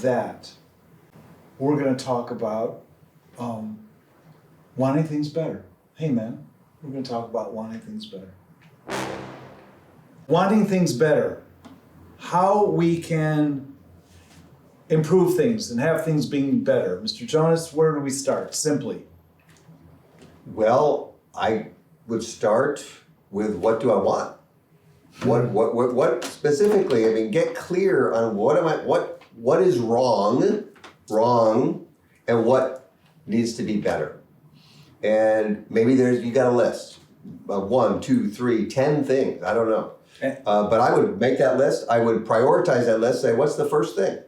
that, we're going to talk about wanting things better. Hey, man, we're going to talk about wanting things better. Wanting things better. How we can improve things and have things being better. Mr. Jonas, where do we start? Simply. Well, I would start with, what do I want? What specifically? I mean, get clear on what is wrong, and what needs to be better. And maybe you got a list of 1, 2, 3, 10 things. I don't know. But I would make that list. I would prioritize that list. Say, what's the first thing?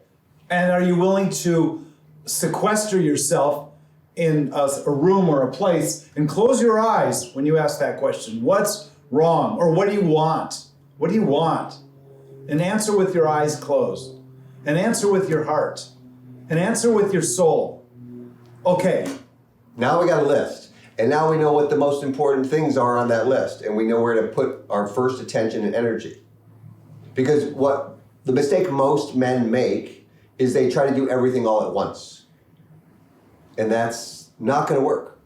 And are you willing to sequester yourself in a room or a place and close your eyes when you ask that question? What's wrong? Or what do you want? What do you want? And answer with your eyes closed. And answer with your heart. And answer with your soul. Okay. Now we got a list. And now we know what the most important things are on that list. And we know where to put our first attention and energy. Because what the mistake most men make is they try to do everything all at once. And that's not going to work.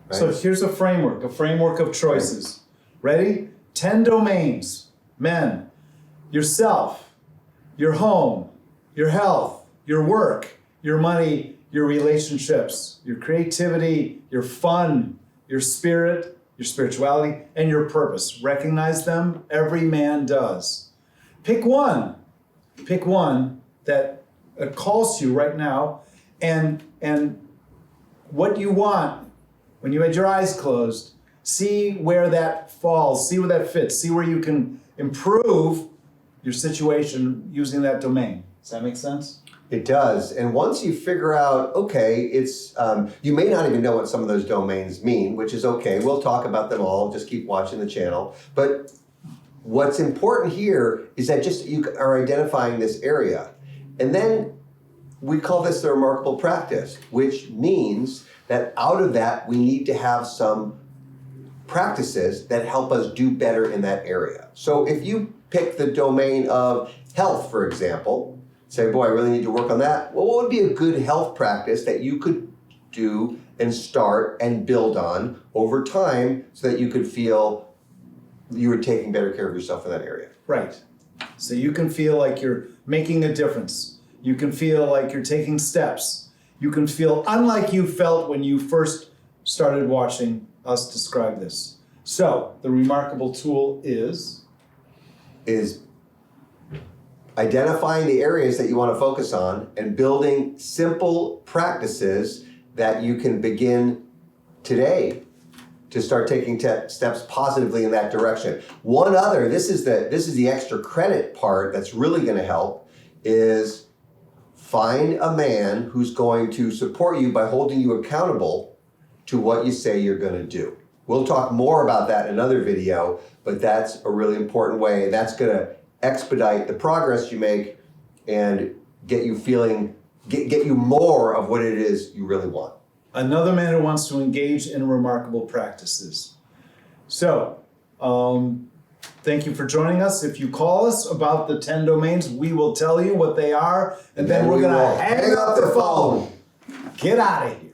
Right? So here's a framework of choices. Ready? 10 domains. Men, yourself, your home, your health, your work, your money, your relationships, your creativity, your fun, your spirit, your spirituality, and your purpose. Recognize them. Every man does. Pick one. Pick one that calls to you right now, and what you want when you had your eyes closed. See where that falls, see where that fits, see where you can improve your situation using that domain. Does that make sense? It does. And once you figure out, okay, it's you may not even know what some of those domains mean, which is okay. We'll talk about them all. Just keep watching the channel. But what's important here is that just you are identifying this area. And then we call this the remarkable practice, which means that out of that, we need to have some practices that help us do better in that area. So if you pick the domain of health, for example, say, boy, I really need to work on that. Well, what would be a good health practice that you could do and start and build on over time so that you could feel you were taking better care of yourself in that area? Right. So you can feel like you're making a difference. You can feel like you're taking steps. You can feel unlike you felt when you first started watching us describe this. So the remarkable tool is identifying the areas that you want to focus on and building simple practices that you can begin today to start taking steps positively in that direction. One other, this is the extra credit part that's really going to help, is find a man who's going to support you by holding you accountable to what you say you're going to do. We'll talk more about that in another video, but that's a really important way. That's going to expedite the progress you make and get you feeling, get you more of what it is you really want. Another man who wants to engage in remarkable practices. So, thank you for joining us. If you call us about the 10 domains, we will tell you what they are, and then we're going to hang up the phone. Get out of here.